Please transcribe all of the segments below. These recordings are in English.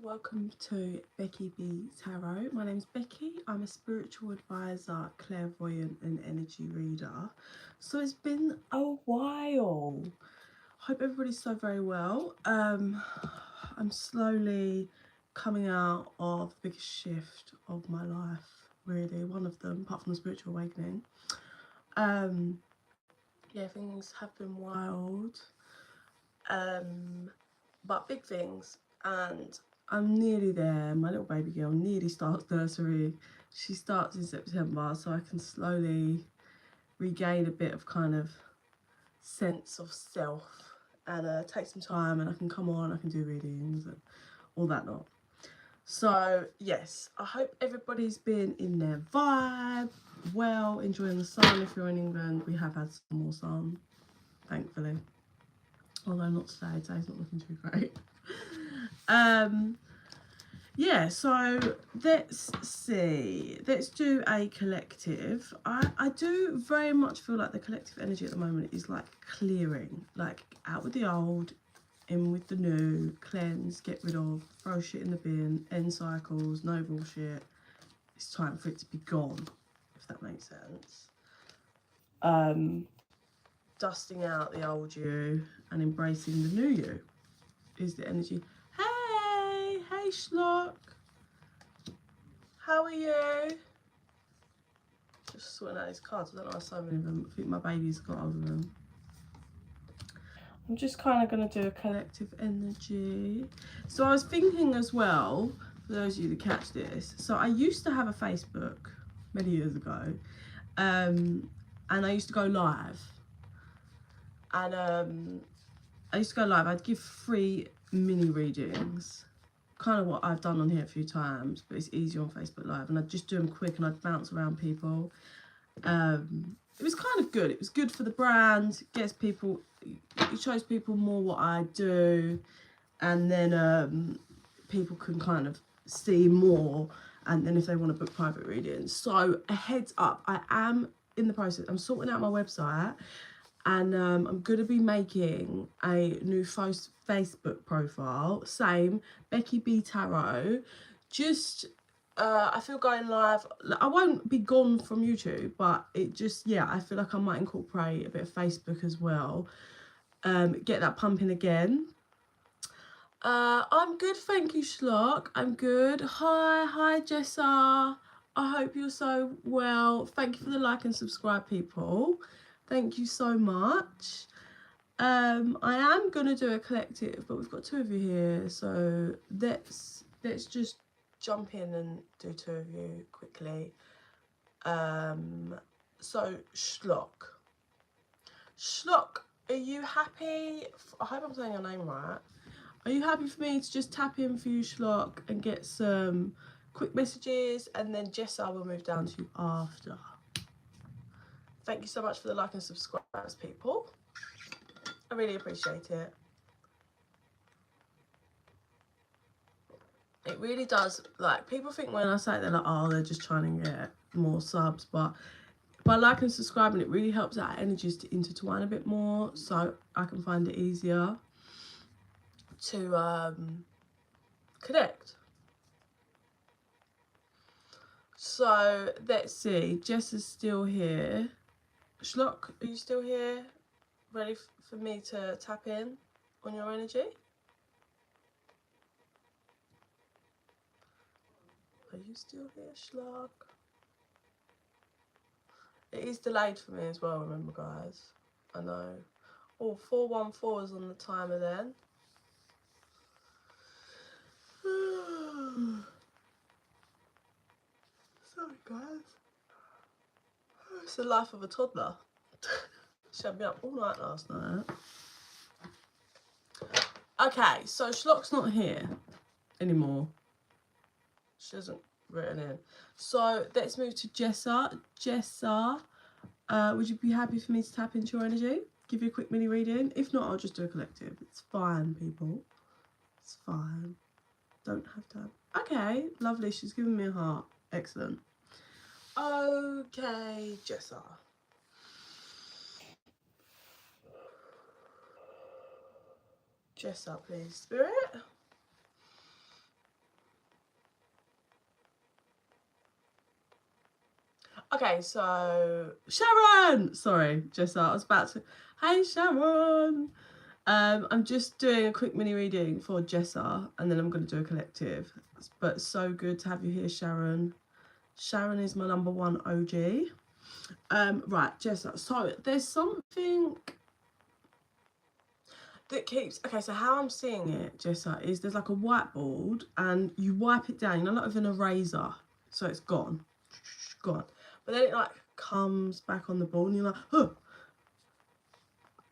welcome to Becky B Tarot. My name's Becky. I'm a spiritual advisor, clairvoyant and energy reader. So it's been a while. Hope everybody's so very well. I'm slowly coming out of the biggest shift of my life, really. One of them, apart from the spiritual awakening. Yeah, things have been wild. But big things, and I'm nearly there. My little baby girl nearly starts nursery. She starts in September, so I can slowly regain a bit of kind of sense of self and take some time, and I can come on, I can do readings and all that lot. So yes, I hope everybody's been in their vibe, well, enjoying the sun. If you're in England, we have had some more sun, thankfully. Although not today, today's not looking too great. Yeah, so let's see. Let's do a collective. I do very much feel like the collective energy at the moment is like clearing, like out with the old, in with the new, cleanse, get rid of, throw shit in the bin, end cycles, no bullshit. It's time for it to be gone, if that makes sense. Dusting out the old you and embracing the new you is the energy. Hey Schlock, how are you? Just sorting out these cards. I don't know, so many of them. I think my baby's got all of them. I'm just kind of going to do a collective energy. So I was thinking as well, for those of you that catch this, so I used to have a Facebook many years ago, and I used to go live. And I'd give free mini readings, kind of what I've done on here a few times, but it's easier on Facebook Live, and I'd just do them quick and I'd bounce around people. It was kind of good. It was good for the brand, gets people, it shows people more what I do, and then people can kind of see more, and then if they want to book private readings. So a heads up, I am in the process, I'm sorting out my website, and I'm going to be making a new Facebook profile, same, Beki B Tarot. Just, I feel going live, I won't be gone from YouTube, but it just, yeah, I feel like I might incorporate a bit of Facebook as well. Get that pumping again. I'm good, thank you, Schlock. I'm good. Hi, Jessa. I hope you're so well. Thank you for the like and subscribe, people. Thank you so much. I am gonna do a collective, but we've got two of you here, so let's just jump in and do two of you quickly. So Schlock, are you happy? I hope I'm saying your name right. Are you happy for me to just tap in for you, Schlock, and get some quick messages, and then Jessa will move down to you after. Thank you so much for the like and subscribes, people. I really appreciate it. It really does, like, people think when I say they're like, oh, they're just trying to get more subs, but by liking and subscribing, it really helps our energies to intertwine a bit more, so I can find it easier to connect. So let's see, Jess is still here. Schlock, are you still here? Ready for me to tap in on your energy? Are you still here, Schlock? It is delayed for me as well, remember, guys. I know. Oh, 414 is on the timer then. Sorry, guys. It's the life of a toddler. She had me up all night last night. Okay, so Schlock's not here anymore. She hasn't written in. So let's move to Jessa. Jessa, would you be happy for me to tap into your energy? Give you a quick mini reading? If not, I'll just do a collective. It's fine, people. It's fine. Don't have to. Okay, lovely. She's giving me a heart. Excellent. Okay, Jessa. Jessa, please, Spirit. Okay, so Sharon, sorry, Jessa, I was about to, hey Sharon. I'm just doing a quick mini reading for Jessa, and then I'm going to do a collective. But so good to have you here, Sharon. Sharon is my #1 OG. Right, Jessa. So there's something that keeps. Okay, so how I'm seeing it, Jessa, is there's like a whiteboard, and you wipe it down. You know, like with an eraser, so it's gone, gone. But then it like comes back on the board, and you're like, huh,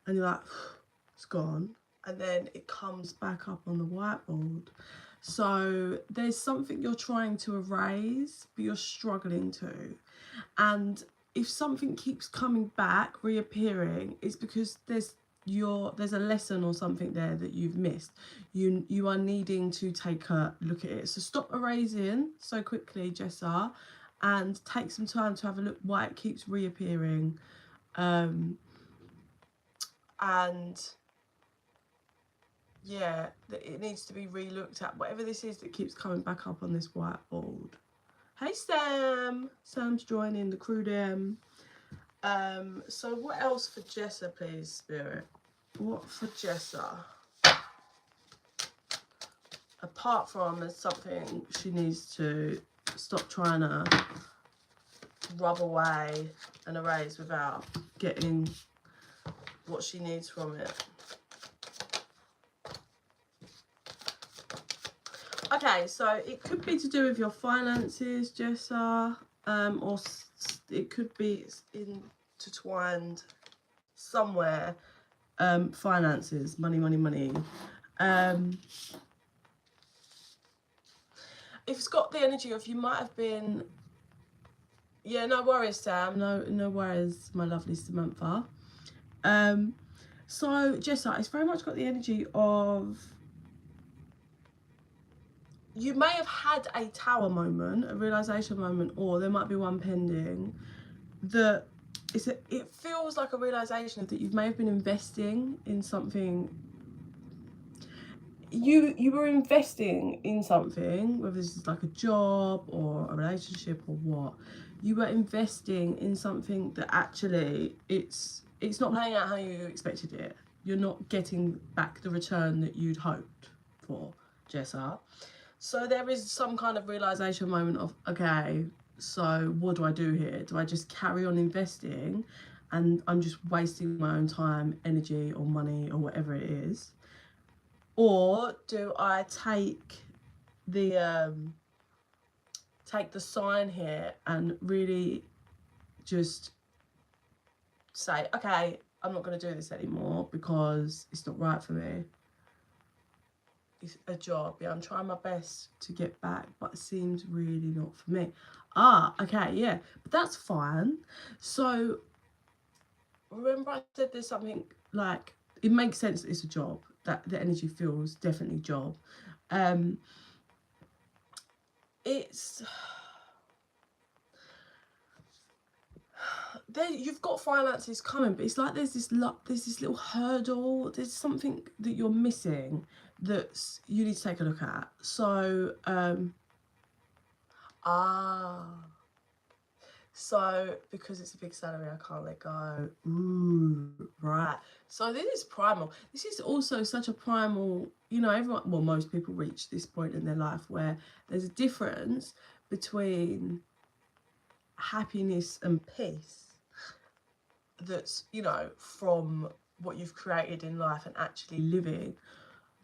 and you're like, it's gone. And then it comes back up on the whiteboard. So there's something you're trying to erase, but you're struggling to. And if something keeps coming back, reappearing, it's because there's a lesson or something there that you've missed. You are needing to take a look at it. So stop erasing so quickly, Jessa, and take some time to have a look why it keeps reappearing. And yeah, it needs to be re-looked at, whatever this is that keeps coming back up on this whiteboard. Hey Sam, Sam's joining the crew them. So what else for Jessa, please, Spirit? What for Jessa? Apart from there's something she needs to stop trying to rub away and erase without getting what she needs from it. Okay, so it could be to do with your finances, Jessa, or it could be intertwined somewhere. Finances, money, money, money. If it's got the energy of you might have been, yeah, no worries, Sam. No worries, my lovely Samantha. So Jessa, it's very much got the energy of, you may have had a tower moment, a realization moment, or there might be one pending that it feels like a realization that you may have been investing in something. You were investing in something, whether this is like a job or a relationship or what. You were investing in something that actually it's not playing out how you expected it. You're not getting back the return that you'd hoped for, Jessa. So there is some kind of realization moment of, okay, so what do I do here? Do I just carry on investing and I'm just wasting my own time, energy or money or whatever it is? Or do I take the sign here and really just say, okay, I'm not going to do this anymore because it's not right for me. It's a job, yeah, I'm trying my best to get back, but it seems really not for me. Okay, yeah, but that's fine. So remember I said there's something like, it makes sense that it's a job, that the energy feels definitely job. It's there, you've got finances coming, but it's like there's this little hurdle, there's something that you're missing that you need to take a look at. So so because it's a big salary, I can't let go. Ooh, right. So this is primal. This is also such a primal, you know, everyone, well, most people reach this point in their life where there's a difference between happiness and peace that's, you know, from what you've created in life and actually living,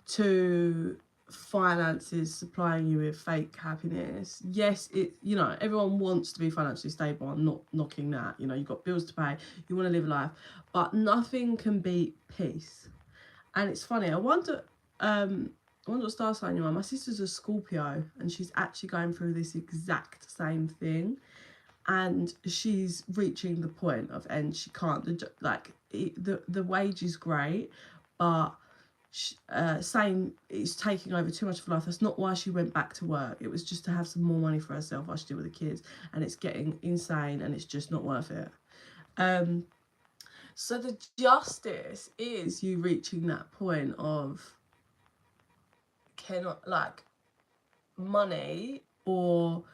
to finances supplying you with fake happiness. Yes, it, you know, everyone wants to be financially stable. I'm not knocking that. You know, you've got bills to pay, you want to live life, but nothing can beat peace. And it's funny, I wonder what star sign you are. My sister's a Scorpio and she's actually going through this exact same thing, and she's reaching the point of end. She can't, the wage is great, but saying it's taking over too much of life. That's not why she went back to work. It was just to have some more money for herself while she did with the kids, and it's getting insane and it's just not worth it. So the justice is you reaching that point of cannot, like, money, or,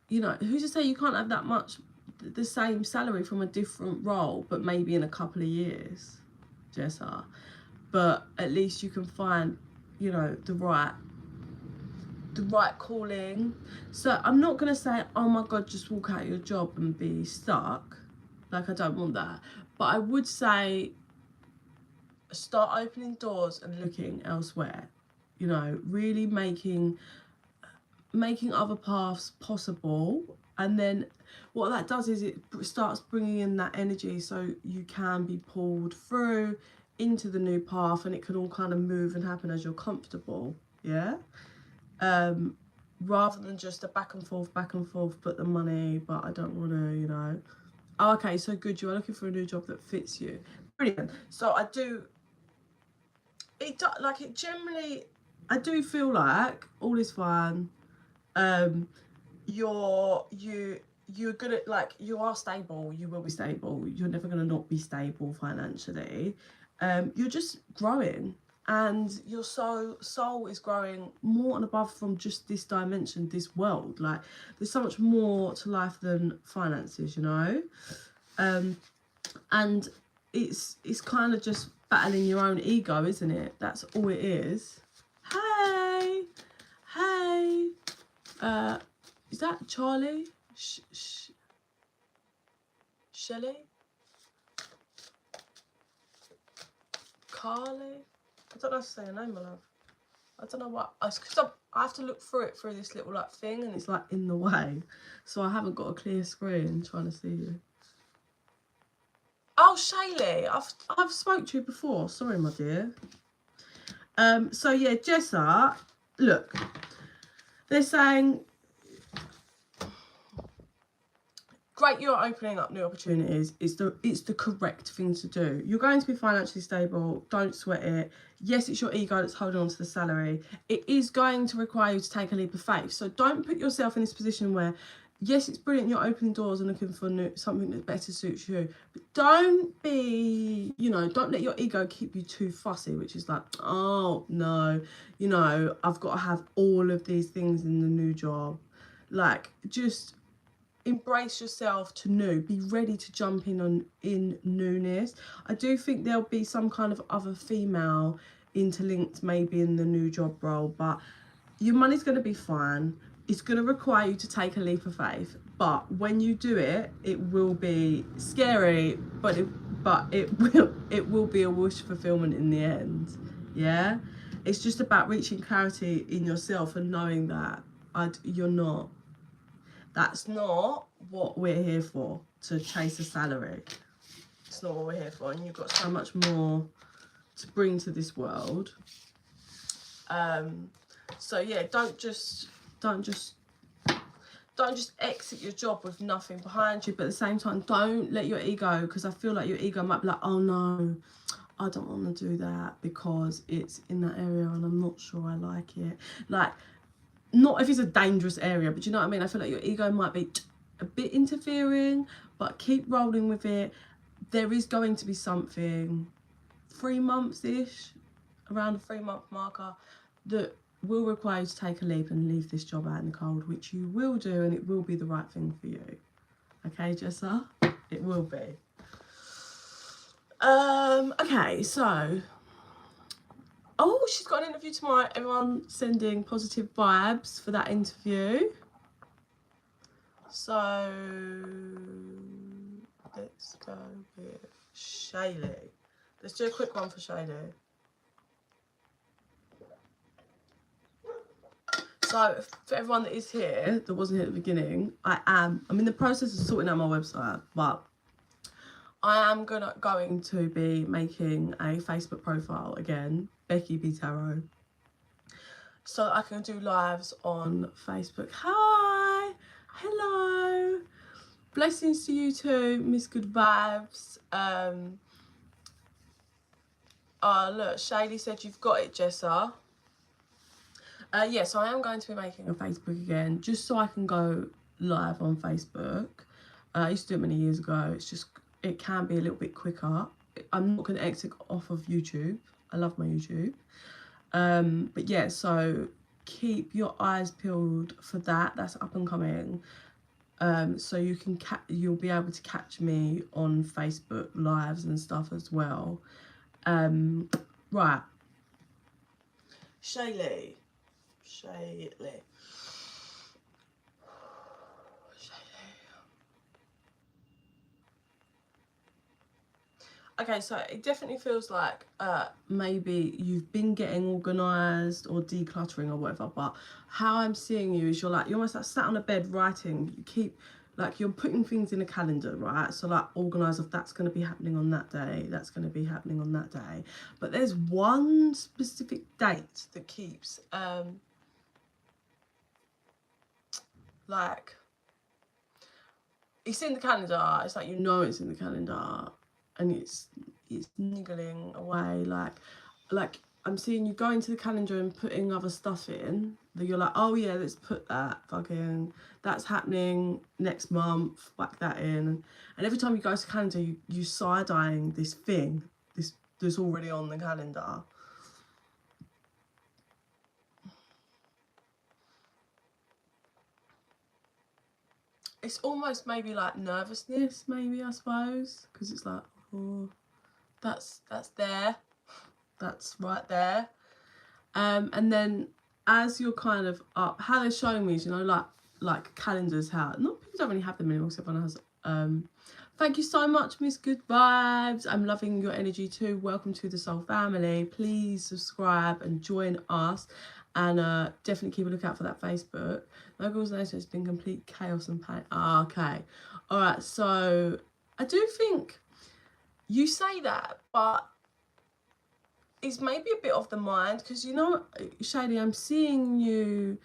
you know, who's to say you can't have that much the same salary from a different role, but maybe in a couple of years, Jessa. But at least you can find, you know, the right calling. So I'm not gonna say, oh my god, just walk out of your job and be stuck. Like, I don't want that. But I would say start opening doors and looking elsewhere. You know, really making other paths possible. And then what that does is it starts bringing in that energy, so you can be pulled through into the new path, and it can all kind of move and happen as you're comfortable. Yeah. Rather than just a back and forth, but the money, but I don't want to, you know. Oh, okay, so good. You are looking for a new job that fits you. Brilliant. So I do, like, it generally, I do feel like all is fine. You're gonna, like, you are stable. You will be stable. You're never gonna not be stable financially. You're just growing, and your soul is growing more and above from just this dimension, this world. Like, there's so much more to life than finances, you know. And it's kind of just battling your own ego, isn't it? That's all it is. Hey, is that Charlie? Shelley? Carly? I don't know how to say her name, my love. I don't know what. Because I have to look through it through this little, like, thing, and it's like in the way, so I haven't got a clear screen trying to see you. Oh, Shaylee, I've spoke to you before. Sorry, my dear. So yeah, Jessa, look, they're saying, great, you're opening up new opportunities. It's the correct thing to do. You're going to be financially stable. Don't sweat it. Yes, it's your ego that's holding on to the salary. It is going to require you to take a leap of faith. So don't put yourself in this position where, yes, it's brilliant, you're opening doors and looking for something that better suits you. But don't be, you know, don't let your ego keep you too fussy, which is like, oh, no, you know, I've got to have all of these things in the new job. Like, just embrace yourself to new. Be ready to jump in newness. I do think there'll be some kind of other female interlinked maybe in the new job role, but your money's going to be fine. It's going to require you to take a leap of faith, but when you do it, it will be scary, but it will be a wish fulfillment in the end. Yeah, it's just about reaching clarity in yourself and knowing that you're not. That's not what we're here for, to chase a salary. It's not what we're here for, and you've got so much more to bring to this world. So yeah, don't just exit your job with nothing behind you, but at the same time, don't let your ego, because I feel like your ego might be like, oh no, I don't want to do that because it's in that area and I'm not sure I like it. Like, not if it's a dangerous area, but you know what I mean? I feel like your ego might be a bit interfering, but keep rolling with it. There is going to be something 3 months-ish, around the 3-month marker, that will require you to take a leap and leave this job out in the cold, which you will do, and it will be the right thing for you. Okay, Jessa? It will be. Okay, so, oh, she's got an interview tomorrow. Everyone sending positive vibes for that interview. So let's go with Shaylee. Let's do a quick one for Shaylee. So for everyone that is here, that wasn't here at the beginning, I'm in the process of sorting out my website, but I am going to be making a Facebook profile again, Beki B Tarot, so I can do lives on Facebook. Hi, hello, blessings to you too, Miss Good Vibes. Oh look, Shaylee said you've got it, Jessa. Yes, I am going to be making a Facebook again, just so I can go live on Facebook. I used to do it many years ago. It's just, it can be a little bit quicker. I'm not going to exit off of YouTube. I love my YouTube. But yeah, so keep your eyes peeled for that. That's up and coming. So you'll be able to catch me on Facebook lives and stuff as well. Right, Shaylee. Okay, so it definitely feels like maybe you've been getting organised or decluttering or whatever, but how I'm seeing you is you're almost like sat on a bed writing. You keep, like, you're putting things in a calendar, right? So like organise if that's going to be happening on that day, that's going to be happening on that day. But there's one specific date that keeps like, it's in the calendar. It's like, you know, it's in the calendar, and it's niggling away. Like I'm seeing you going to the calendar and putting other stuff in that you're like, oh yeah, let's put that fucking, that's happening next month, whack that in. And every time you go to the calendar, you side-eyeing this thing, this that's already on the calendar. It's almost maybe like nervousness, maybe, I suppose, because it's like, oh, that's there, that's right there. And then as you're kind of up, how they're showing me is, you know, like calendars, how not people don't really have them anymore, except everyone has. Thank you so much, Miss Good Vibes. I'm loving your energy too. Welcome to the Soul family. Please subscribe and join us, and definitely keep a lookout for that Facebook. My girls know it's been complete chaos and pain. Okay, all right. So I do think you say that, but it's maybe a bit off the mind, because, you know, Shady, I'm seeing you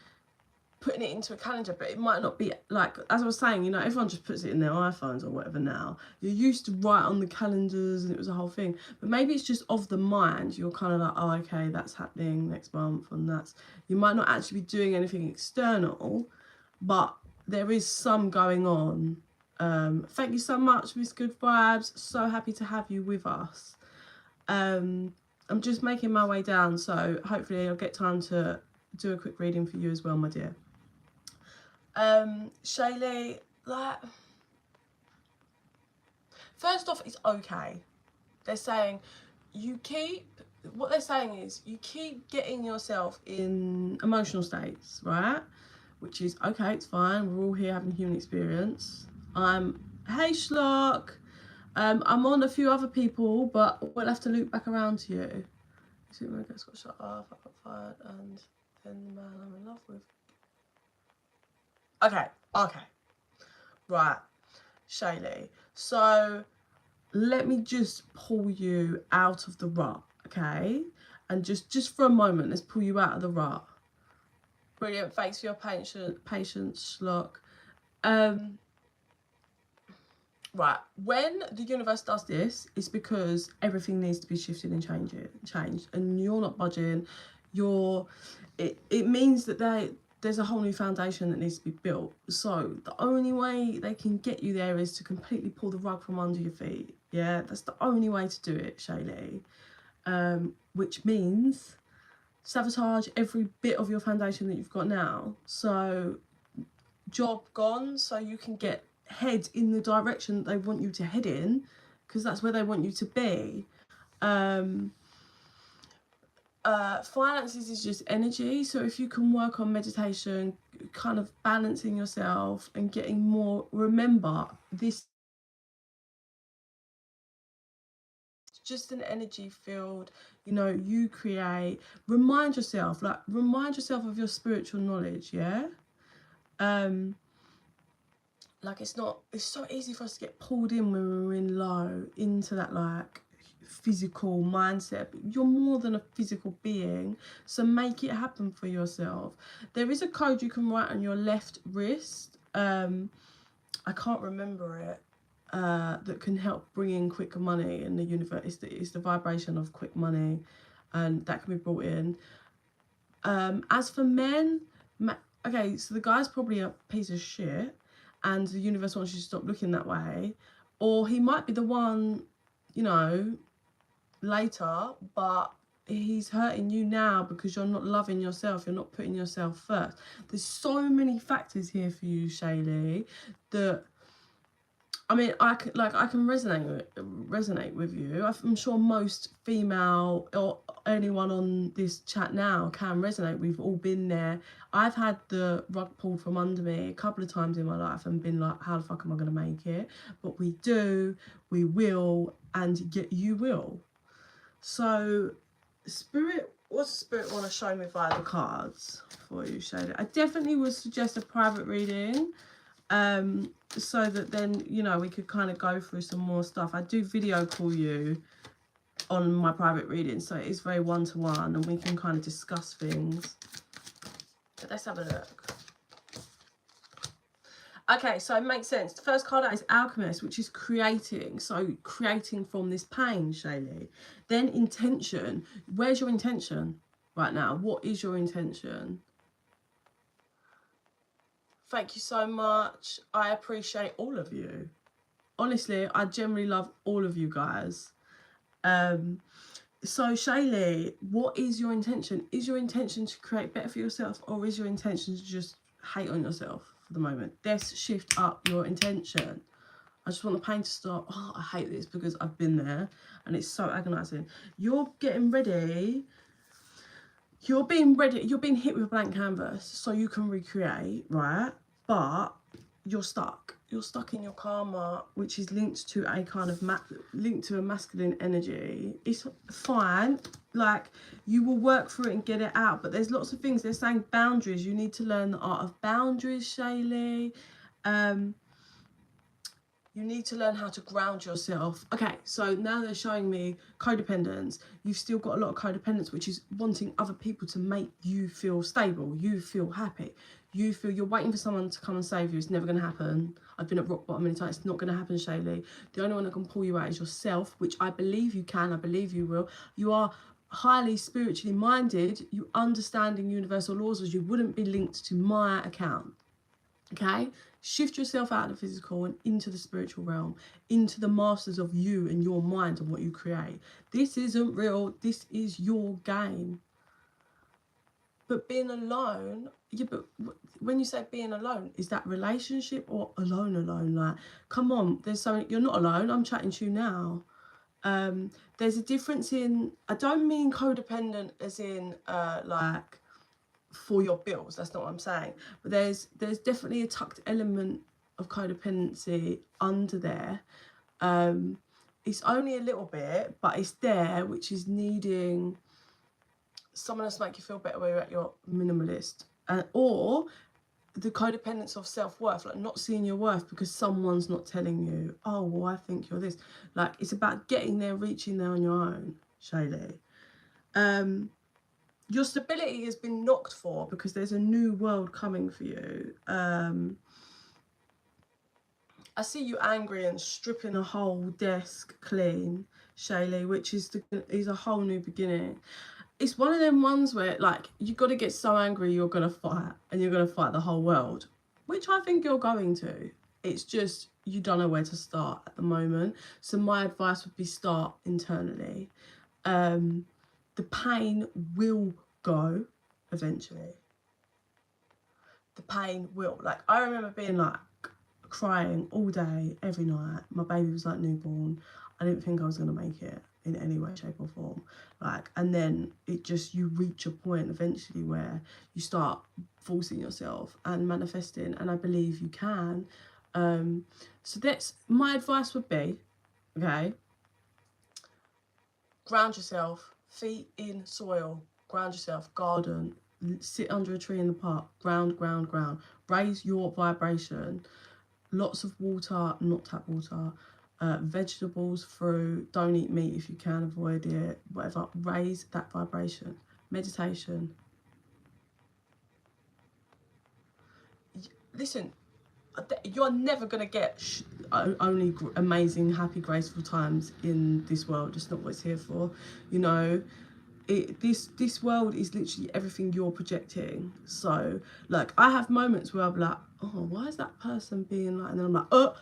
putting it into a calendar, but it might not be, like, as I was saying, you know, everyone just puts it in their iPhones or whatever now. You're used to write on the calendars and it was a whole thing, but maybe it's just of the mind. You're kind of like, oh, okay, that's happening next month, and that's, you might not actually be doing anything external, but there is some going on. Thank you so much, Miss Good Vibes. So happy to have you with us. I'm just making my way down, so hopefully I'll get time to do a quick reading for you as well, my dear. Shaylee, like, first off, it's okay. They're saying what they're saying is you keep getting yourself in emotional states, right? Which is okay, it's fine. We're all here having human experience. Hey Schlock. I'm on a few other people, but we'll have to loop back around to you. So my guys got shut off, I got fired, and then the man I'm in love with. Okay. Right, Shaylee. So let me just pull you out of the rut, okay? And just for a moment, let's pull you out of the rut. Brilliant. Thanks for your patience, Schlock. Right, when the universe does this, it's because everything needs to be shifted and changed, and you're not budging. It means that there's a whole new foundation that needs to be built. So the only way they can get you there is to completely pull the rug from under your feet. Yeah, that's the only way to do it, Shaylee. Which means sabotage every bit of your foundation that you've got now. So job gone, so you can head in the direction that they want you to head in, because that's where they want you to be. Finances is just energy, so if you can work on meditation, kind of balancing yourself and getting more, remember this is just an energy field, you know, you create. Remind yourself of your spiritual knowledge. Yeah, like, it's so easy for us to get pulled in when we're in low into that, like, physical mindset. But you're more than a physical being, so make it happen for yourself. There is a code you can write on your left wrist, I can't remember it, that can help bring in quicker money in the universe. It's the vibration of quick money, and that can be brought in. As for men, okay, so the guy's probably a piece of shit, and the universe wants you to stop looking that way, or he might be the one, you know, later, but he's hurting you now because you're not loving yourself, you're not putting yourself first. There's so many factors here for you, Shaylee, that I mean, I can resonate with you. I'm sure most female or anyone on this chat now can resonate. We've all been there. I've had the rug pulled from under me a couple of times in my life and been like, how the fuck am I going to make it? But we do, we will, and yet you will. So, Spirit, what's Spirit want to show me via the cards for you, Shaylee? I definitely would suggest a private reading. So that then, you know, we could kind of go through some more stuff. I do video call you on my private reading, so it is very one-to-one and we can kind of discuss things. But let's have a look. Okay, so it makes sense. The first card out is Alchemist, which is creating. So creating from this pain, Shaylee. Then intention. Where's your intention right now? What is your intention? Thank you so much. I appreciate all of you. Honestly, I generally love all of you guys. So Shaylee, what is your intention? Is your intention to create better for yourself, or is your intention to just hate on yourself for the moment? Let's shift up your intention. I just want the pain to stop. Oh, I hate this because I've been there and it's so agonizing. You're getting ready. You're being ready. You're being hit with a blank canvas so you can recreate, right? But you're stuck. You're stuck in your karma, which is linked to a kind of linked to a masculine energy. It's fine. Like, you will work through it and get it out. But there's lots of things. They're saying boundaries. You need to learn the art of boundaries, Shaylee. You need to learn how to ground yourself. Okay, so now they're showing me codependence. You've still got a lot of codependence, which is wanting other people to make you feel stable, you feel happy. You feel you're waiting for someone to come and save you. It's never going to happen. I've been at rock bottom many times. It's not going to happen, Shaylee. The only one that can pull you out is yourself, which I believe you can. I believe you will. You are highly spiritually minded. You understanding universal laws, as you wouldn't be linked to my account. Okay? Shift yourself out of the physical and into the spiritual realm, into the masters of you and your mind and what you create. This isn't real. This is your game. But being alone, yeah, but when you say being alone, is that relationship or alone? Like, come on, there's something, you're not alone. I'm chatting to you now. There's a difference in, I don't mean codependent as in like for your bills, that's not what I'm saying, but there's definitely a tucked element of codependency under there. It's only a little bit, but it's there, which is needing someone else to make you feel better where you're at your minimalist, or the codependence of self-worth, like not seeing your worth because someone's not telling you, oh, well, I think you're this. Like, it's about getting there, reaching there on your own, Shaylee. Your stability has been knocked for because there's a new world coming for you. I see you angry and stripping a whole desk clean, Shaylee, which is a whole new beginning. It's one of them ones where, like, you got to get so angry you're going to fight, and you're going to fight the whole world, which I think you're going to. It's just you don't know where to start at the moment. So my advice would be start internally. The pain will go eventually. The pain will. Like, I remember being like crying all day, every night. My baby was like newborn. I didn't think I was going to make it in any way, shape or form. Like, and then it just, you reach a point eventually where you start forcing yourself and manifesting, and I believe you can. So that's, my advice would be, okay, ground yourself, feet in soil, ground yourself, garden, sit under a tree in the park, ground. Raise your vibration. Lots of water, not tap water. Vegetables, fruit, don't eat meat if you can, avoid it, whatever. Raise that vibration. Meditation. Listen, you're never going to get only amazing, happy, graceful times in this world. It's not what it's here for. You know, this world is literally everything you're projecting. So, like, I have moments where I'm like, oh, why is that person being like, and then I'm like, oh,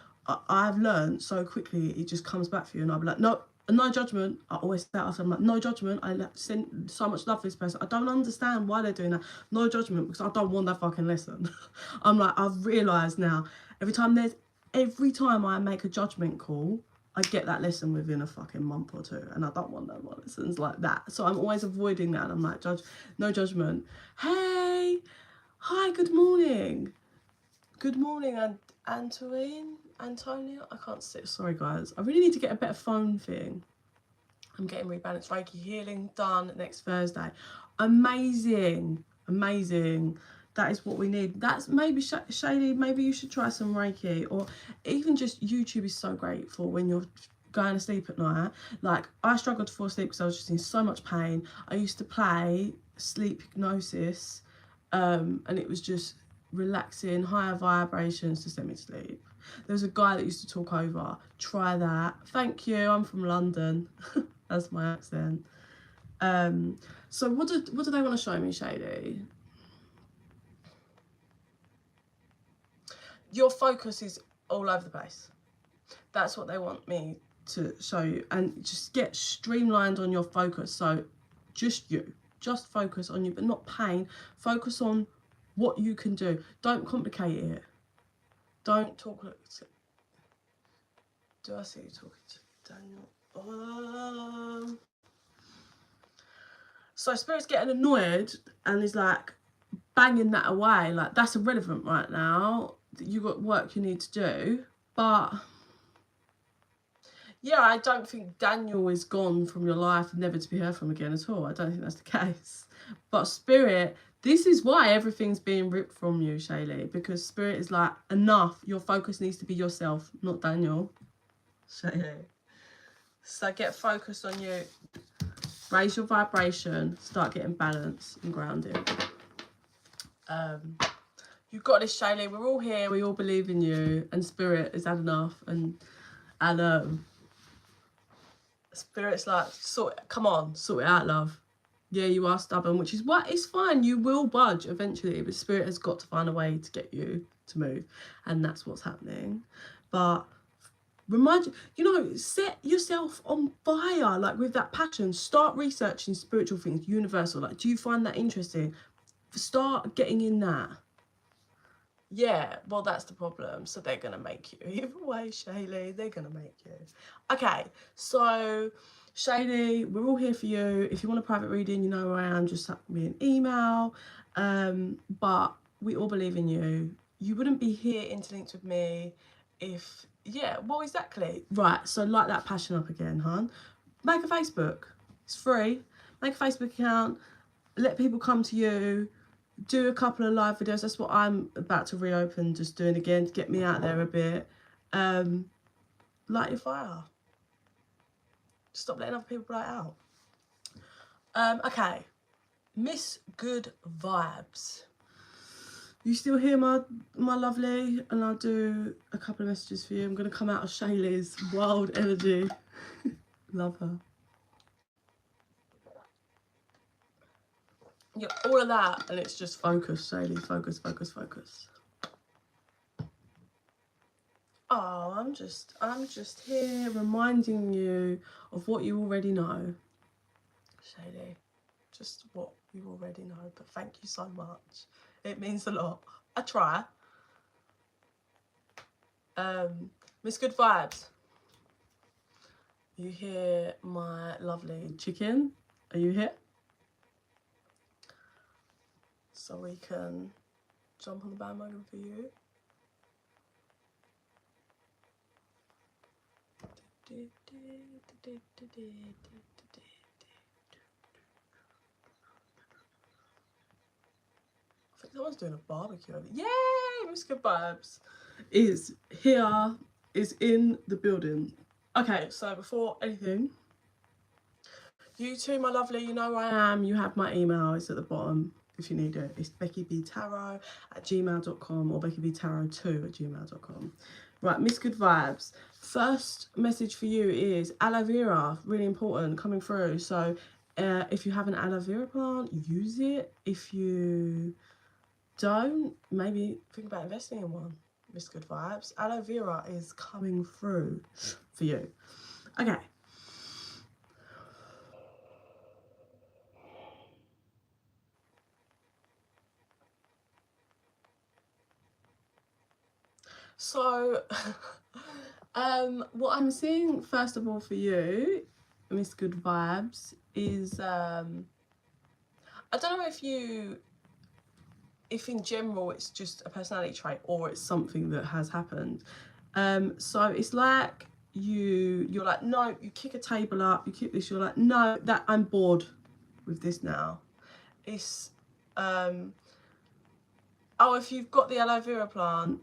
I've learned so quickly, it just comes back for you, and I'll be like, no, no judgment. I always say that. I'm like, no judgment. I send so much love for this person. I don't understand why they're doing that. No judgment, because I don't want that fucking lesson. I'm like, I've realised now, every time I make a judgment call, I get that lesson within a fucking month or two, and I don't want no more lessons like that. So I'm always avoiding that. And I'm like, no judgment. Hey, hi, good morning. Good morning, Antonia. I can't sit. Sorry, guys. I really need to get a better phone thing. I'm getting rebalanced. Reiki healing done next Thursday. Amazing, amazing. That is what we need. That's maybe Shady. Maybe you should try some Reiki, or even just YouTube is so great for when you're going to sleep at night. Like, I struggled to fall asleep because I was just in so much pain. I used to play sleep hypnosis, and it was just relaxing, higher vibrations to send me to sleep. There was a guy that used to talk over. Try that. Thank you. I'm from London. That's my accent. So what do they want to show me, Shady? Your focus is all over the place. That's what they want me to show you, and just get streamlined on your focus. So just focus on you, but not pain. Focus on what you can do. Don't complicate it. Don't talk. Do I see you talking to Daniel? So Spirit's getting annoyed and is like banging that away. Like, that's irrelevant right now. You got work you need to do. But yeah, I don't think Daniel is gone from your life, never to be heard from again at all. I don't think that's the case. But Spirit, this is why everything's being ripped from you, Shaylee, because Spirit is like, enough. Your focus needs to be yourself, not Daniel. Shaylee. So get focused on you. Raise your vibration. Start getting balanced and grounded. You've got this, Shaylee. We're all here. We all believe in you. And Spirit has had enough. And Spirit's like, come on, sort it out, love. Yeah, you are stubborn, which is what, it's fine. You will budge eventually, but Spirit has got to find a way to get you to move, and that's what's happening. But remind you, set yourself on fire, like with that passion. Start researching spiritual things, universal. Like, do you find that interesting? Start getting in that. Yeah, well, that's the problem. So they're going to make you. Either way, Shaylee, they're going to make you. Okay, so Shaylee, we're all here for you. If you want a private reading, you know where I am. Just send me an email. But we all believe in you. You wouldn't be here interlinked with me if... Yeah, well, exactly. Right, so light that passion up again, hon. Make a Facebook. It's free. Make a Facebook account. Let people come to you. Do a couple of live videos. That's what I'm about to reopen, just doing again to get me out there a bit. Light your fire. Stop letting other people blow it out. Okay, Miss Good Vibes. You still hear my lovely? And I'll do a couple of messages for you. I'm going to come out of Shaylee's wild energy. Love her. Yeah, all of that, and it's just focus, Shaylee. Focus, focus, focus. Oh, I'm just here reminding you of what you already know, Shaylee. Just what you already know. But thank you so much. It means a lot. I try. Miss Good Vibes. You hear my lovely chicken? Are you here? So we can jump on the bandwagon for you. I think someone's doing a barbecue over there. Yay! Miss Good Vibes is here, is in the building. Okay, so before anything, you two, my lovely, you know where I am. You have my email. It's at the bottom if you need it. It's bekibtarot@gmail.com or bekibtarot2@gmail.com. Right, Miss Good Vibes. First message for you is aloe vera, really important, coming through. So if you have an aloe vera plant, use it. If you don't, maybe think about investing in one. Miss Good Vibes. Aloe vera is coming through for you. Okay. So, what I'm seeing first of all for you, Miss Good Vibes, is I don't know if in general it's just a personality trait or it's something that has happened. So it's like you're like, no, you kick a table up, you kick this, you're like, no, that I'm bored with this now. It's oh, if you've got the aloe vera plant,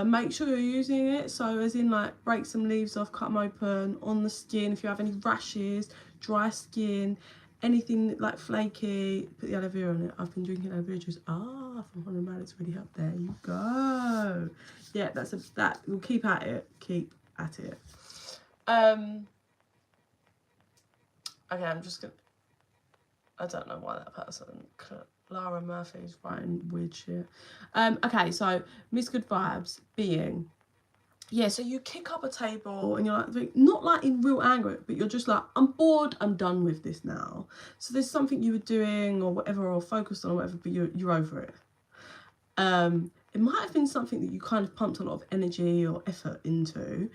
make sure you're using it. So as in like break some leaves off, cut them open on the skin. If you have any rashes, dry skin, anything like flaky, put the aloe vera on it. I've been drinking aloe vera juice. Ah, from 100 ml, it's really helped. There you go. Yeah, that. We'll keep at it. Keep at it. Okay, I'm just gonna. I don't know why that person. Lara Murphy's writing weird shit. Okay, so Miss Good Vibes being, yeah, so you kick up a table and you're like, not like in real anger, but you're just like, I'm bored, I'm done with this now. So there's something you were doing or whatever, or focused on or whatever, but you're over it. It might have been something that you kind of pumped a lot of energy or effort into,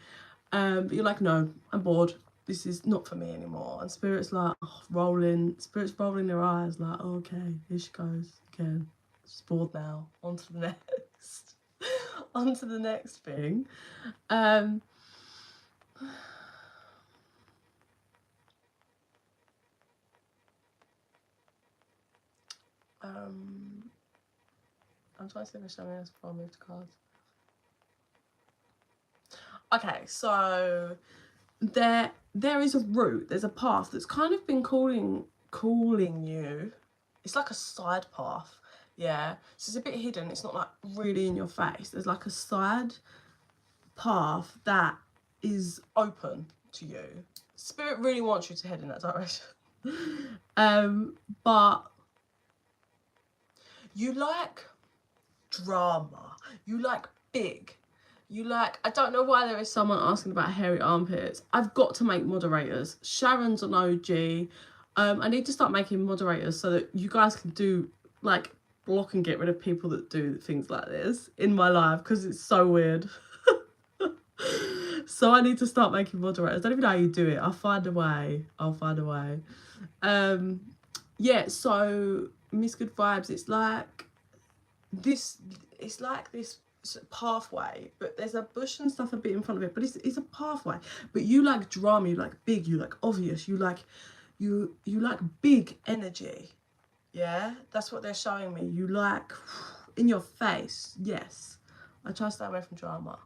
but you're like, no, I'm bored. This is not for me anymore. And Spirit's like, oh, Spirit's rolling their eyes like, oh, okay, here she goes again. She's bored now. On to the next. On to the next thing. I'm trying to see if there's something else before I move to cards. Okay, so there is a route, there's a path that's kind of been calling you. It's like a side path, yeah. So it's a bit hidden, it's not like really in your face. There's like a side path that is open to you. Spirit really wants you to head in that direction. But you like drama, you like big. You like, I don't know why there is someone asking about hairy armpits. I've got to make moderators. Sharon's an OG. I need to start making moderators so that you guys can do, like, block and get rid of people that do things like this in my life, because it's so weird. So I need to start making moderators. I don't even know how you do it. I'll find a way. Yeah, so Miss Good Vibes, it's like this pathway, but there's a bush and stuff a bit in front of it, but it's a pathway. But you like drama, you like big, you like obvious, you like big energy. Yeah, that's what they're showing me. You like in your face. Yes, I try to stay away from drama.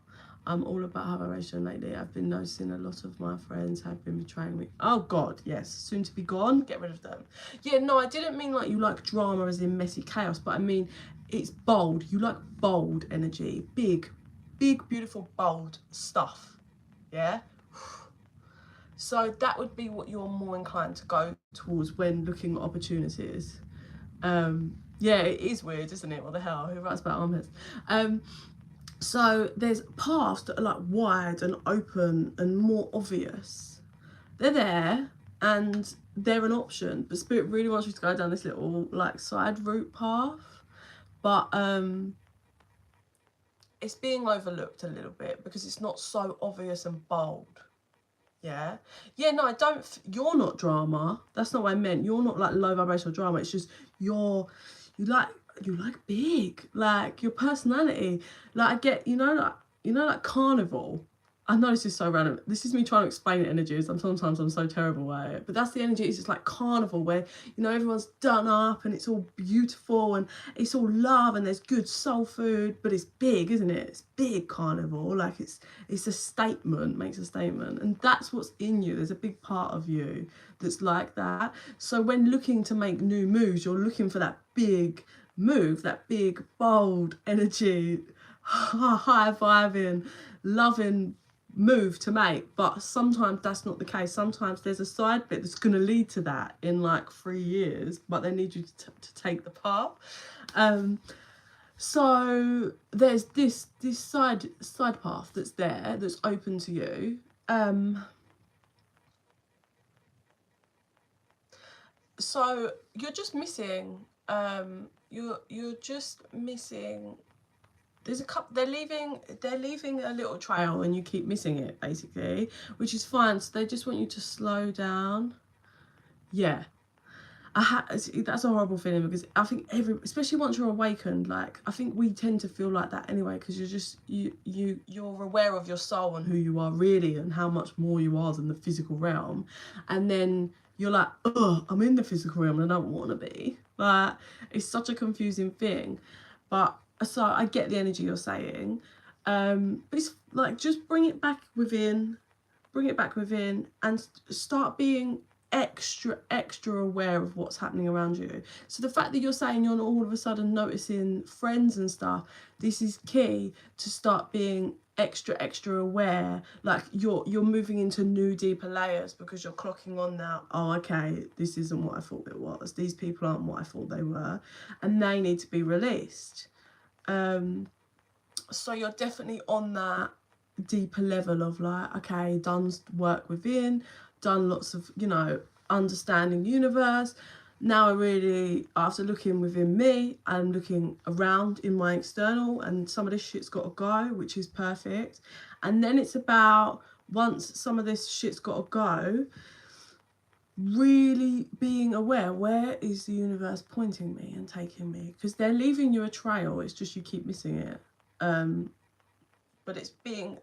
I'm all about haveration lately. I've been noticing a lot of my friends have been betraying me. Oh God, yes, soon to be gone. Get rid of them. Yeah, no, I didn't mean like you like drama as in messy chaos, but I mean it's bold. You like bold energy, big, beautiful, bold stuff. Yeah. So that would be what you're more inclined to go towards when looking at opportunities. Yeah, it is weird, isn't it? What the hell? Who writes about armpits? So there's paths that are like wide and open and more obvious. They're there and they're an option, but Spirit really wants you to go down this little like side route path. But it's being overlooked a little bit because it's not so obvious and bold. Yeah. Yeah, no, you're not drama. That's not what I meant. You're not like low vibrational drama. It's just you like big, like your personality. Like I get, like carnival. I know this is so random. This is me trying to explain energies. Sometimes I'm so terrible at it. But that's the energy. It's just like carnival where, everyone's done up and it's all beautiful and it's all love and there's good soul food, but it's big, isn't it? It's big carnival. Like it's a statement, makes a statement. And that's what's in you. There's a big part of you that's like that. So when looking to make new moves, you're looking for that big move, that big, bold energy, high vibing, loving move to make. But sometimes that's not the case. Sometimes there's a side bit that's going to lead to that in like 3 years, but they need you to take the path. So there's this side path that's there, that's open to you. So you're just missing you're just missing there's a couple, they're leaving a little trail and you keep missing it, basically, which is fine. So they just want you to slow down. Yeah. That's a horrible feeling, because I think especially once you're awakened, like, I think we tend to feel like that anyway, because you're just, you're aware of your soul and who you are really and how much more you are than the physical realm. And then you're like, oh, I'm in the physical realm and I don't want to be. Like, it's such a confusing thing. But so I get the energy you're saying. But it's like, just bring it back within and start being extra aware of what's happening around you. So the fact that you're saying you're all of a sudden noticing friends and stuff, this is key to start being extra aware. Like, you're moving into new, deeper layers, because you're clocking on now, oh, okay, this isn't what I thought it was, these people aren't what I thought they were, and they need to be released. So you're definitely on that deeper level of, like, okay, done work within, done lots of, you know, understanding universe. Now I really, after looking within me, I'm looking around in my external, and some of this shit's got to go, which is perfect. And then it's about, once some of this shit's got to go, really being aware, where is the universe pointing me and taking me? Because they're leaving you a trail, it's just you keep missing it. But it's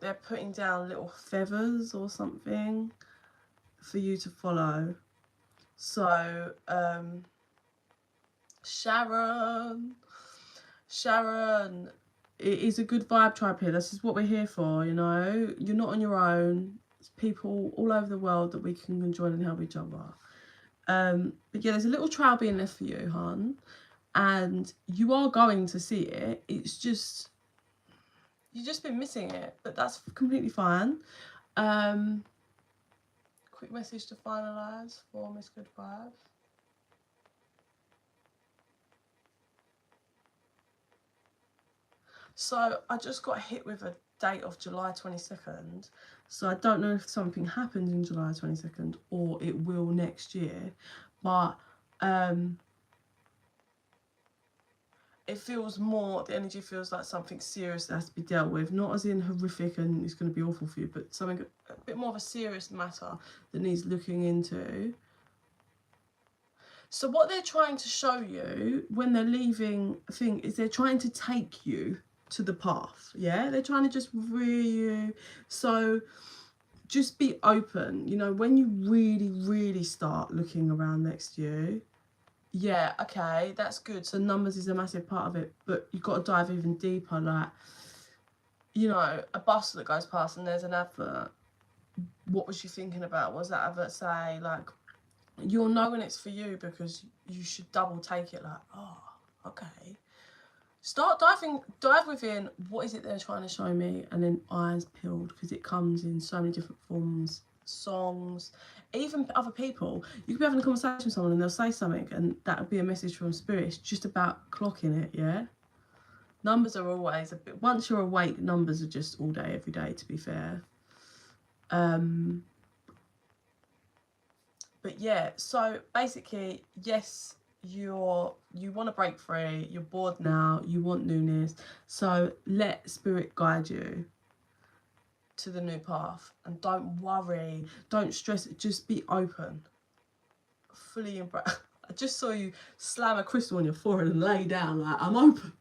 they're putting down little feathers or something for you to follow. So Sharon, it is a good vibe tribe here. This is what we're here for, you know. You're not on your own. There's people all over the world that we can join and help each other. But yeah, there's a little trail being left for you, hon, and you are going to see it. It's just, you've just been missing it, but that's completely fine. Quick message to finalise for Miss Good Vibes. So I just got hit with a date of July 22nd. So I don't know if something happened in July 22nd or it will next year. But it feels more, the energy feels like something serious that has to be dealt with. Not as in horrific and it's going to be awful for you, but something a bit more of a serious matter that needs looking into. So what they're trying to show you when they're leaving a thing is they're trying to take you to the path. Yeah, they're trying to just rear you. So just be open, you know, when you really start looking around next to you. Yeah, okay, that's good. So numbers is a massive part of it, but you've got to dive even deeper. Like, you know, a bus that goes past and there's an advert, what was you thinking about? What does that advert say? Like, you'll know when it's for you, because you should double take it. Like, oh, okay, start dive within, what is it they're trying to show me? And then eyes peeled, because it comes in so many different forms. Songs, even other people. You could be having a conversation with someone and they'll say something and that would be a message from spirit. It's just about clocking it. Yeah, numbers are always a bit, once you're awake, numbers are just all day every day, to be fair. But yeah, so basically, yes, you want to break free, you're bored now, you want newness, so let spirit guide you to the new path. And don't worry, don't stress it, just be open, fully embrace. I just saw you slam a crystal on your forehead and lay down like, I'm open.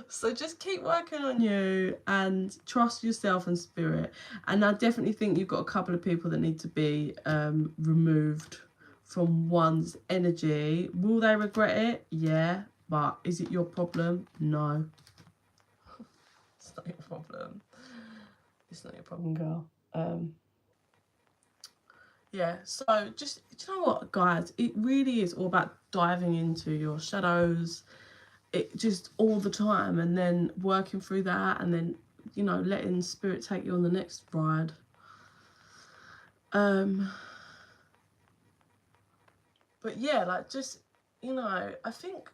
So just keep working on you and trust yourself and spirit. And I definitely think you've got a couple of people that need to be removed from one's energy. Will they regret it? Yeah. But is it your problem? No. It's not your problem. It's not your problem, girl. Yeah, so just, do you know what, guys? It really is all about diving into your shadows, it just all the time, and then working through that, and then, you know, letting spirit take you on the next ride. But yeah, like, just, you know, I think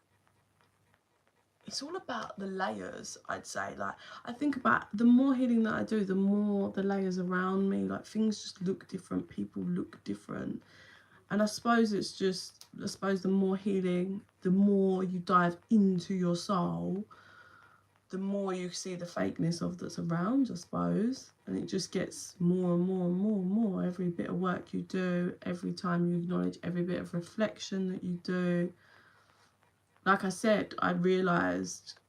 it's all about the layers, I'd say. Like, I think about the more healing that I do, the more the layers around me, like, things just look different, people look different. And I suppose it's just, I suppose the more healing, the more you dive into your soul, the more you see the fakeness of that's around, I suppose. And it just gets more and more and more and more. Every bit of work you do, every time you acknowledge every bit of reflection that you do. Like I said, I realised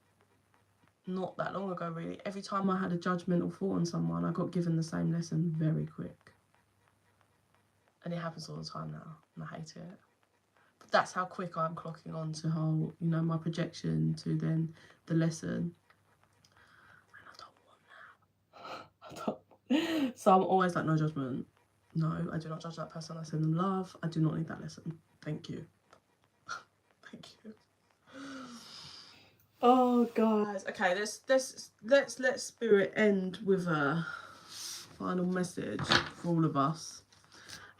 not that long ago, really, every time I had a judgmental thought on someone, I got given the same lesson very quick. And it happens all the time now, and I hate it. But that's how quick I'm clocking on to how, you know, my projection to then the lesson. So I'm always like, no judgment. No, I do not judge that person. I send them love. I do not need that lesson. Thank you. Thank you. Oh, guys. Okay, let's let spirit end with a final message for all of us.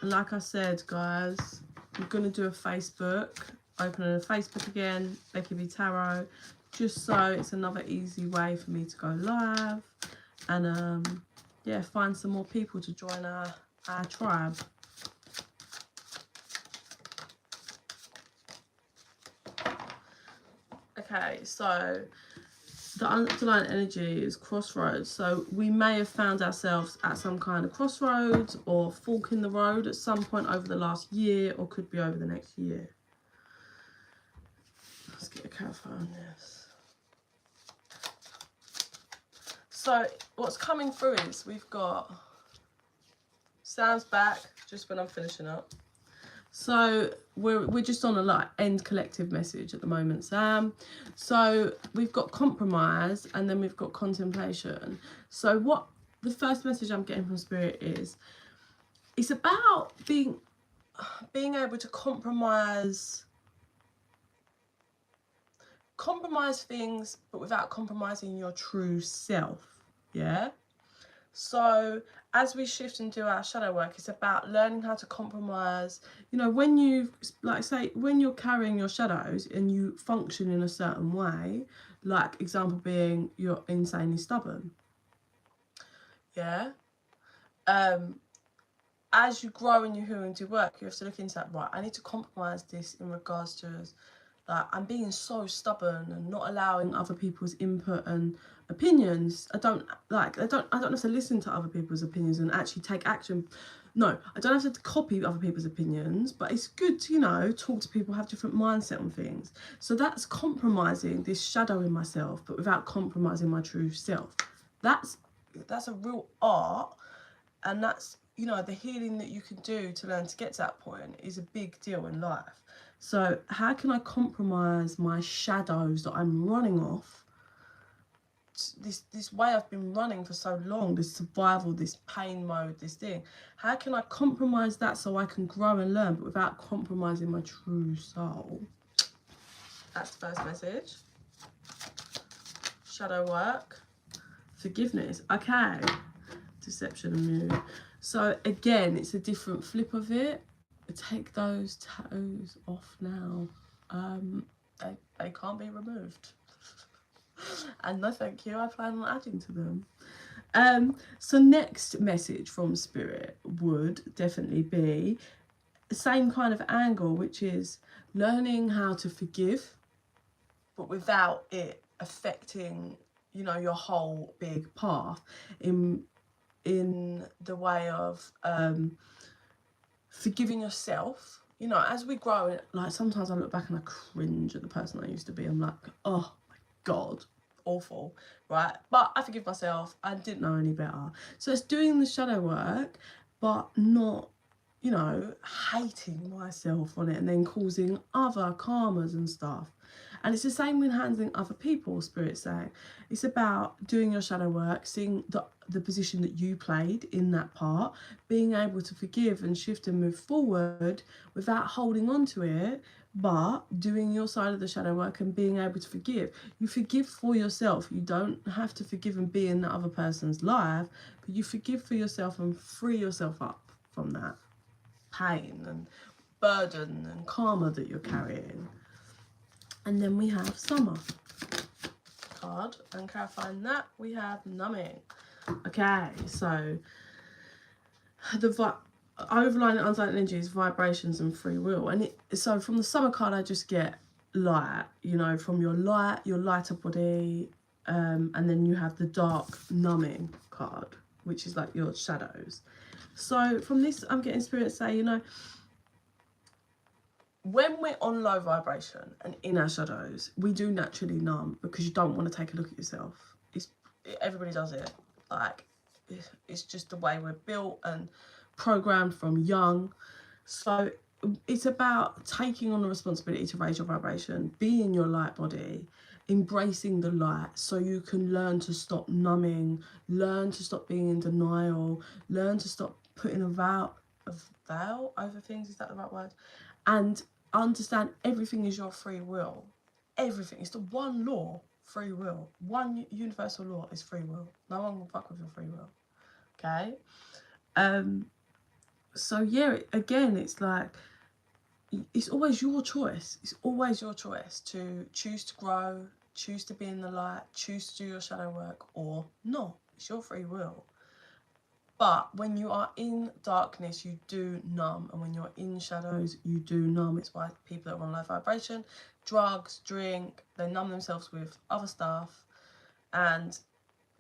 And like I said, guys, I'm gonna do a Facebook. Opening a Facebook again, Beki B Tarot, just so it's another easy way for me to go live. And yeah, find some more people to join our tribe. Okay, so the underlying energy is crossroads. So we may have found ourselves at some kind of crossroads or fork in the road at some point over the last year, or could be over the next year. Let's get a clarifier on this. So what's coming through is we've got Sam's back just when I'm finishing up. So we're just on a like end collective message at the moment, Sam. So we've got compromise and then we've got contemplation. So what the first message I'm getting from spirit is, it's about being able to compromise things, but without compromising your true self. Yeah. So as we shift and do our shadow work, it's about learning how to compromise. You know, when you, like say, when you're carrying your shadows and you function in a certain way, like example being you're insanely stubborn. Yeah. As you grow and you heal and do work, you have to look into that, right, I need to compromise this in regards to, like, I'm being so stubborn and not allowing other people's input and opinions. I don't have to listen to other people's opinions and actually take action. No, I don't have to copy other people's opinions, but it's good to, you know, talk to people, have different mindset on things. So that's compromising this shadow in myself, but without compromising my true self. That's a real art, and that's, you know, the healing that you can do to learn to get to that point is a big deal in life. So how can I compromise my shadows that I'm running off? This way I've been running for so long, this survival, this pain mode, this thing. How can I compromise that so I can grow and learn, but without compromising my true soul? That's the first message. Shadow work. Forgiveness. Okay. Deception and mood. So again, it's a different flip of it. Take those tattoos off now. They can't be removed. And no thank you, I plan on adding to them. So next message from spirit would definitely be the same kind of angle, which is learning how to forgive, but without it affecting, you know, your whole big path in the way of forgiving yourself. You know, as we grow, like sometimes I look back and I cringe at the person I used to be. I'm like, oh my God, awful, right? But I forgive myself. I didn't know any better. So it's doing the shadow work, but not, you know, hating myself on it and then causing other karmas and stuff. And it's the same with handling other people, spirit saying. It's about doing your shadow work, seeing the position that you played in that part, being able to forgive and shift and move forward without holding on to it, but doing your side of the shadow work and being able to forgive. You forgive for yourself. You don't have to forgive and be in the other person's life, but you forgive for yourself and free yourself up from that pain and burden and karma that you're carrying. And then we have summer card, and clarifying that we have numbing. Okay, so overlying and underlying energy is vibrations and free will. And so from the summer card, I just get light, you know, from your lighter body, and then you have the dark numbing card, which is like your shadows. So from this, I'm getting spirit say, you know, when we're on low vibration and in our shadows, we do naturally numb because you don't want to take a look at yourself. Everybody does it. Like, it's just the way we're built and programmed from young. So it's about taking on the responsibility to raise your vibration, be in your light body, embracing the light, so you can learn to stop numbing, learn to stop being in denial, learn to stop putting a veil over things. Is that the right word? And understand everything is your free will. Everything. It's the one law, free will. One universal law is free will. No one will fuck with your free will. Okay? So yeah, again, it's like, it's always your choice. It's always your choice to choose to grow, choose to be in the light, choose to do your shadow work, or not. It's your free will. But when you are in darkness, you do numb. And when you're in shadows, you do numb. It's why people that are on low vibration, drugs, drink, they numb themselves with other stuff. And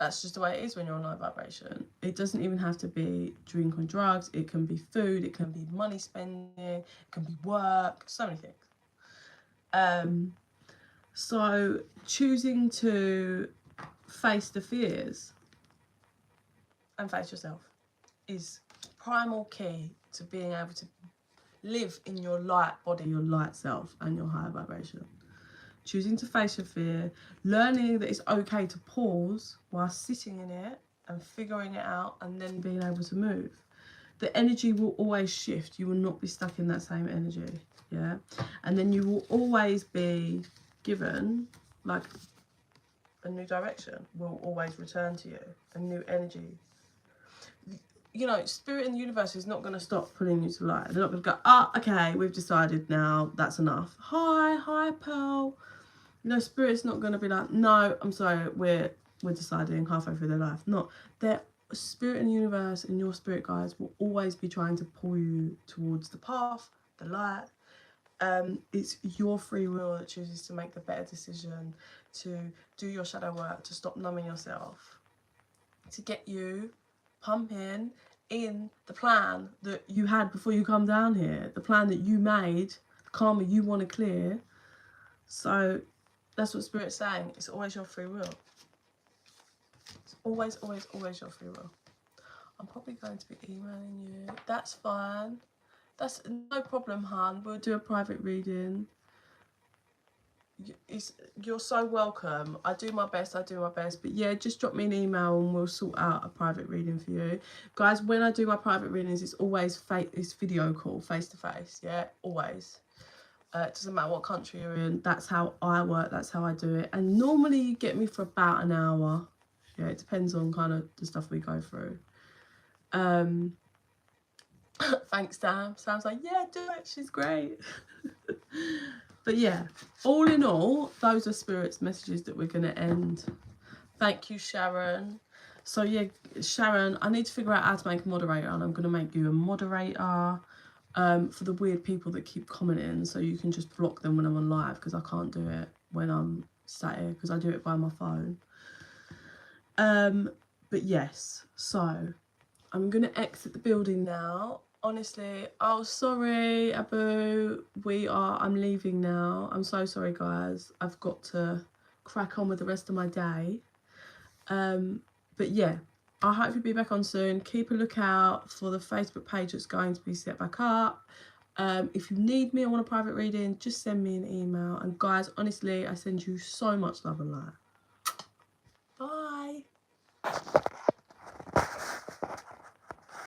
that's just the way it is when you're on low vibration. It doesn't even have to be drink and drugs. It can be food. It can be money spending. It can be work. So many things. So choosing to face the fears and face yourself is primal key to being able to live in your light body, your light self, and your higher vibration. Choosing to face your fear, learning that it's okay to pause while sitting in it and figuring it out, and then being able to move. The energy will always shift. You will not be stuck in that same energy, yeah? And then you will always be given, like, a new direction will always return to you, a new energy. You know, spirit in the universe is not going to stop pulling you to light. They're not going to go, okay, we've decided now, that's enough. Hi, Pearl. You know, spirit's not going to be like, no, I'm sorry, we're deciding halfway through their life. No, their spirit in the universe and your spirit guides will always be trying to pull you towards the path, the light. It's your free will that chooses to make the better decision, to do your shadow work, to stop numbing yourself, to get you pumping in the plan that you had before you come down here, the plan that you made, the karma you want to clear. So that's what Spirit's saying. It's always your free will. It's always, always, always your free will. I'm probably going to be emailing you. That's fine. That's no problem, hon. We'll do a private reading. You're so welcome. I do my best. But yeah, just drop me an email and we'll sort out a private reading for you. Guys, when I do my private readings, it's always it's video call, face to face. Yeah, always. It doesn't matter what country you're in. That's how I work. That's how I do it. And normally you get me for about an hour. Yeah, it depends on kind of the stuff we go through. Thanks, Sam. Sam's like, yeah, do it. She's great. But yeah, all in all, those are Spirit's messages that we're going to end. Thank you, Sharon. So yeah, Sharon, I need to figure out how to make a moderator, and I'm going to make you a moderator for the weird people that keep commenting, so you can just block them when I'm on live, because I can't do it when I'm sat here, because I do it by my phone. But yes, so I'm going to exit the building now. Honestly, oh, sorry, Abu. I'm leaving now. I'm so sorry, guys. I've got to crack on with the rest of my day. But yeah, I hope you'll be back on soon. Keep a lookout for the Facebook page that's going to be set back up. If you need me, I want a private reading, just send me an email. And guys, honestly, I send you so much love and light.